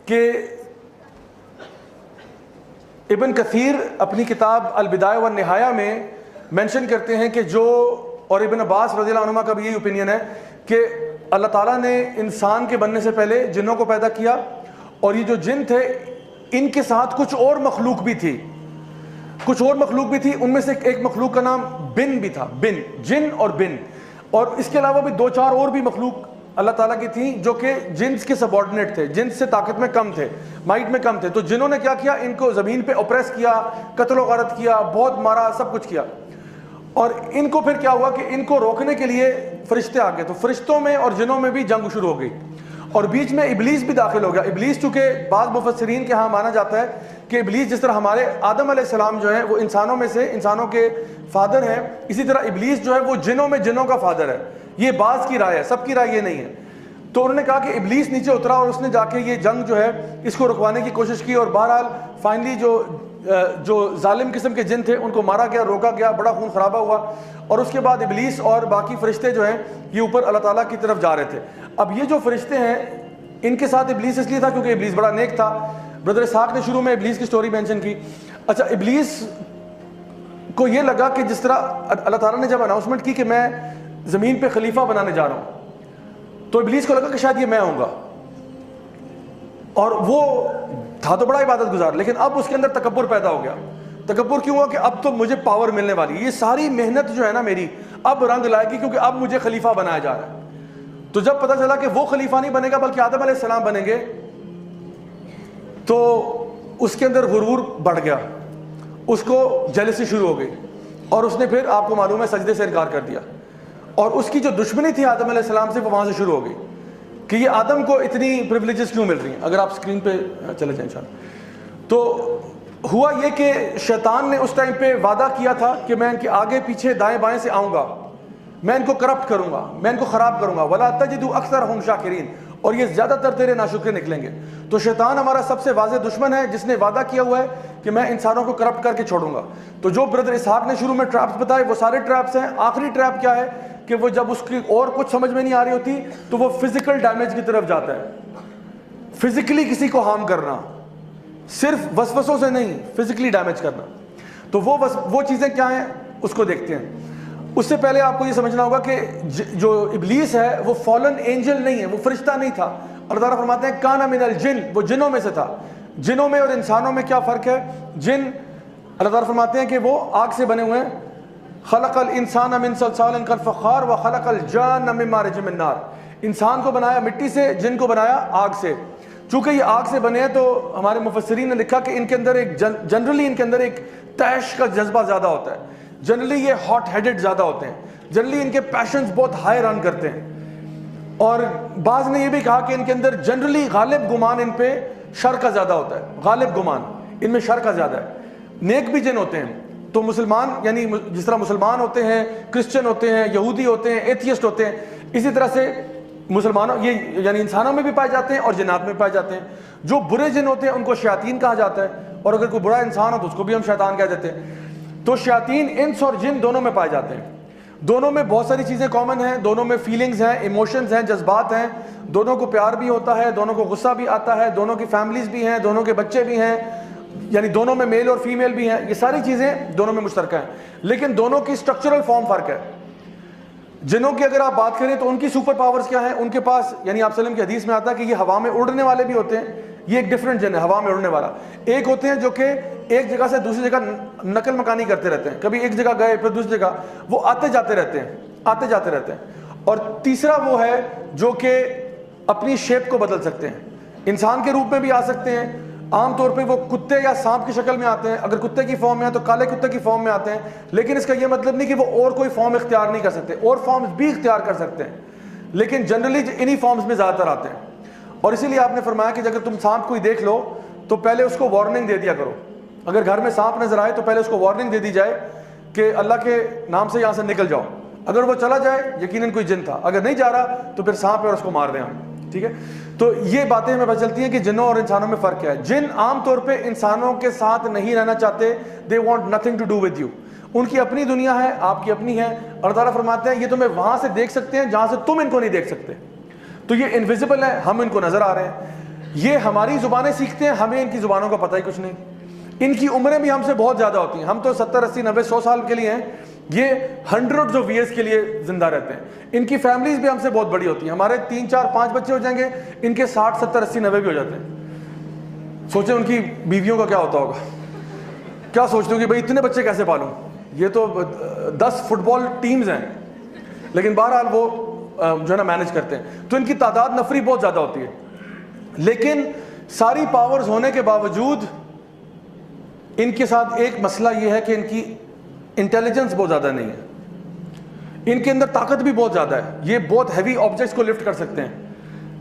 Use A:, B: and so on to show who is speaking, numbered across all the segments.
A: کہ ابن کثیر اپنی کتاب البدایہ والنہایہ میں مینشن کرتے ہیں کہ جو، اور ابن عباس رضی اللہ عنہما کا بھی یہی اوپینین ہے کہ اللہ تعالیٰ نے انسان کے بننے سے پہلے جنوں کو پیدا کیا، اور یہ جو جن تھے ان کے ساتھ کچھ اور مخلوق بھی تھی، ان میں سے ایک مخلوق کا نام بن بھی تھا، بن، جن اور بن، اور اس کے علاوہ بھی 2-4 اور بھی مخلوق اللہ تعالیٰ کی تھیں جو کہ جنس کے سبارڈینیٹ تھے، جنس سے طاقت میں کم تھے، مائٹ میں کم تھے. تو جنہوں نے کیا کیا، ان کو زمین پہ اوپریس کیا، قتل و غارت کیا، بہت مارا، سب کچھ کیا. اور ان کو پھر کیا ہوا کہ ان کو روکنے کے لیے فرشتے آ گئے. تو فرشتوں میں اور جنوں میں بھی جنگ شروع ہو گئی، اور بیچ میں ابلیس بھی داخل ہو گیا. ابلیس چونکہ بعض مفسرین کے ہاں مانا جاتا ہے کہ ابلیس جس طرح ہمارے آدم علیہ السلام جو ہیں وہ انسانوں میں سے، انسانوں کے فادر ہیں، اسی طرح ابلیس جو ہے وہ جنوں میں جنوں کا فادر ہے. یہ بعض کی رائے ہے، سب کی رائے یہ نہیں ہے. تو انہوں نے کہا کہ ابلیس نیچے اترا اور اس نے جا کے یہ جنگ جو ہے اس کو رکوانے کی کوشش کی، اور بہرحال فائنلی جو ظالم قسم کے جن تھے ان کو مارا گیا، روکا گیا، بڑا خون خرابہ ہوا. اور اس کے بعد ابلیس اور باقی فرشتے جو ہیں یہ اوپر اللہ تعالیٰ کی طرف جا رہے تھے. اب یہ جو فرشتے ہیں ان کے ساتھ ابلیس اس لیے تھا کیونکہ ابلیس بڑا نیک تھا. برادر اسحاق نے شروع میں ابلیس کی سٹوری مینشن کی. اچھا، ابلیس کو یہ لگا کہ جس طرح اللہ تعالیٰ نے جب اناؤنسمنٹ کی کہ میں زمین پہ خلیفہ بنانے جا رہا ہوں، تو ابلیس کو لگا کہ شاید یہ میں ہوں گا. اور وہ تھا تو بڑا عبادت گزار، لیکن اب اس کے اندر تکبر پیدا ہو گیا. تکبر کیوں ہوا کہ اب تو مجھے پاور ملنے والی ہے، یہ ساری محنت جو ہے نا میری اب رنگ لائے گی کیونکہ اب مجھے خلیفہ بنایا جا رہا ہے. تو جب پتہ چلا کہ وہ خلیفہ نہیں بنے گا بلکہ آدم علیہ السلام بنیں گے، تو اس کے اندر غرور بڑھ گیا، اس کو جیلسی شروع ہو گئی، اور اس نے پھر آپ کو معلوم ہے سجدے سے انکار کر دیا. اور اس کی جو دشمنی تھی آدم علیہ السلام سے وہ وہاں سے شروع ہو گئی کہ یہ آدم کو اتنی پریولیجز کیوں مل رہی ہیں. اگر آپ اسکرین پہ چلے جائیں انشاءاللہ. تو ہوا یہ کہ شیطان نے اس ٹائم پہ وعدہ کیا تھا کہ میں ان کے آگے پیچھے دائیں بائیں سے آؤں گا، میں ان کو کرپٹ کروں گا، میں ان کو خراب کروں گا. وَلَا تَجِدُ أَكْثَرَهُمْ شَاكِرِينَ، اور یہ زیادہ تر تیرے ناشکرے نکلیں گے. تو شیطان ہمارا سب سے واضح دشمن ہے جس نے وعدہ کیا ہوا ہے کہ میں انسانوں کو کرپٹ کر کے چھوڑوں گا. تو جو بردر اسحاق نے شروع میں ٹریپس بتائے وہ سارے ٹریپس ہیں. آخری ٹریپ کیا ہے کہ وہ جب اس کی اور کچھ سمجھ میں نہیں آ رہی ہوتی تو وہ فزیکل ڈیمیج کی طرف جاتا ہے. فزیکلی کسی کو ہارم کرنا، صرف وسوسوں سے نہیں، فزیکلی ڈیمیج کرنا. تو وہ چیزیں کیا ہیں اس کو دیکھتے ہیں. اس سے پہلے آپ کو یہ سمجھنا ہوگا کہ جو ابلیس ہے وہ فالن اینجل نہیں ہے، وہ فرشتہ نہیں تھا. اللہ تعالیٰ فرماتے ہیں کانا من الجن، وہ جنوں میں سے تھا. جنوں میں اور انسانوں میں کیا فرق ہے؟ جن اللہ تعالیٰ فرماتے ہیں کہ وہ آگ سے بنے ہوئے ہیں. خلق الانسان من صلصال کالفخار وخلق الجان من مارج من نار. انسان کو بنایا مٹی سے، جن کو بنایا آگ سے. چونکہ یہ آگ سے بنے ہیں تو ہمارے مفسرین نے لکھا کہ ان کے اندر ایک جنرلی ان کے اندر ایک تیش کا جذبہ زیادہ ہوتا ہے. جنرلی یہ ہاٹ ہیڈڈ زیادہ ہوتے ہیں، جنرلی ان کے پیشنز بہت ہائی رن کرتے ہیں. اور بعض نے یہ بھی کہا کہ ان کے اندر جنرلی غالب گمان ان پہ شر کا زیادہ ہوتا ہے. غالب گمان ان میں شر کا زیادہ ہے. نیک بھی جن ہوتے ہیں. تو مسلمان یعنی جس طرح مسلمان ہوتے ہیں، کرسچن ہوتے ہیں، یہودی ہوتے ہیں، ایتھیسٹ ہوتے ہیں، اسی طرح سے مسلمانوں یہ یعنی انسانوں میں بھی پائے جاتے ہیں اور جنات میں پائے جاتے ہیں. جو برے جن ہوتے ہیں ان کو شیاطین کہا جاتا ہے، اور اگر کوئی برا انسان ہو تو اس کو بھی ہم شیطان کہہ دیتے ہیں. تو شیاطین انس اور جن دونوں میں پائے جاتے ہیں. دونوں میں بہت ساری چیزیں کامن ہیں. دونوں میں فیلنگز ہیں، ایموشنز ہیں، جذبات ہیں. دونوں کو پیار بھی ہوتا ہے، دونوں کو غصہ بھی آتا ہے، دونوں کی فیملیز بھی ہیں، دونوں کے بچے بھی ہیں، یعنی دونوں میں میل اور فیمیل بھی ہیں. یہ ساری چیزیں دونوں میں مشترکہ ہیں، لیکن دونوں کی سٹرکچرل فارم فرق ہے. جنوں کی اگر آپ بات کریں تو ان کی سپر پاورز کیا ہیں؟ ان کے پاس یعنی آپ وسلم کی حدیث میں آتا ہے کہ یہ ہوا میں اڑنے والے بھی ہوتے ہیں. یہ ایک ڈفرینٹ جن ہے ہوا میں اڑنے والا. ایک ہوتے ہیں جو کہ ایک جگہ سے دوسری جگہ نقل مکانی کرتے رہتے ہیں، کبھی ایک جگہ گئے پھر دوسری جگہ، وہ آتے جاتے رہتے ہیں. اور تیسرا وہ ہے جو کہ اپنی شیپ کو بدل سکتے ہیں، انسان کے روپ میں بھی آ سکتے ہیں. عام طور پہ وہ کتے یا سانپ کی شکل میں آتے ہیں. اگر کتے کی فارم میں ہیں تو کالے کتے کی فارم میں آتے ہیں، لیکن اس کا یہ مطلب نہیں کہ وہ اور کوئی فارم اختیار نہیں کر سکتے. اور فارمز بھی اختیار کر سکتے ہیں، لیکن جنرلی انہی فارمز میں زیادہ تر آتے ہیں. اور اسی لیے آپ نے فرمایا کہ اگر تم سانپ کوئی دیکھ لو تو پہلے اس کو وارننگ دے دیا کرو. اگر گھر میں سانپ نظر آئے تو پہلے اس کو وارننگ دے دی جائے کہ اللہ کے نام سے یہاں سے نکل جاؤ. اگر وہ چلا جائے یقیناً کوئی جن تھا، اگر نہیں جا رہا تو پھر سانپ ہے اور اس کو مار دیں ہم. ٹھیک ہے، تو یہ باتیں ہمیں پتہ چلتی ہیں کہ جنوں اور انسانوں میں فرق کیا ہے. جن عام طور پہ انسانوں کے ساتھ نہیں رہنا چاہتے. They want nothing to do with you. ان کی اپنی دنیا ہے، آپ کی اپنی ہے. اللہ تعالیٰ فرماتے ہیں یہ تمہیں وہاں سے دیکھ سکتے ہیں جہاں سے تم ان کو نہیں دیکھ سکتے. تو یہ انویزیبل ہے، ہم ان کو نظر آ رہے ہیں. یہ ہماری زبانیں سیکھتے ہیں, ہمیں ان کی زبانوں کا پتہ ہی کچھ نہیں. ان کی عمریں بھی ہم سے بہت زیادہ ہوتی ہیں, ہم تو 70 80 90 100 سال کے لیے ہیں, یہ ہنڈریڈز آف ایئرس کے لیے زندہ رہتے ہیں. ان کی فیملیز بھی ہم سے بہت بڑی ہوتی ہیں, ہمارے 3 4 5 بچے ہو جائیں گے, ان کے 60 70 80 90 بھی ہو جاتے ہیں. سوچیں ان کی بیویوں کا کیا ہوتا ہوگا, کیا سوچتے ہوں کہ بھائی اتنے بچے کیسے پالوں. یہ تو 10 فٹ بال ٹیمز ہیں, لیکن بہرحال وہ جو ہے نا مینج کرتے ہیں. تو ان کی تعداد نفری بہت زیادہ ہوتی ہے, لیکن ساری پاورز ہونے کے باوجود ان کے ساتھ ایک مسئلہ یہ ہے کہ ان کی انٹیلیجنس بہت زیادہ نہیں ہے. ان کے اندر طاقت بھی بہت زیادہ ہے, یہ بہت ہیوی آبجیکٹس کو لفٹ کر سکتے ہیں.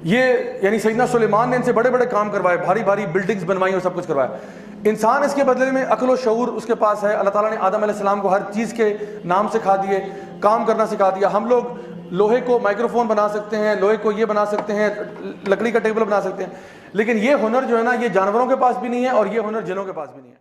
A: یہ یعنی سیدنا سلیمان نے ان سے بڑے بڑے کام کروائے, بھاری بھاری بلڈنگز بنوائی اور سب کچھ کروایا. انسان اس کے بدلے میں عقل و شعور اس کے پاس ہے. اللہ تعالیٰ نے آدم علیہ السلام کو ہر چیز کے نام سکھا دیے, کام کرنا سکھا دیا. ہم لوگ لوہے کو مائکرو فون بنا سکتے ہیں, لوہے کو یہ بنا سکتے ہیں, لکڑی کا ٹیبل بنا سکتے ہیں, لیکن یہ ہنر جو ہے نا یہ جانوروں کے پاس بھی نہیں ہے اور یہ ہنر جنوں کے پاس بھی نہیں ہے.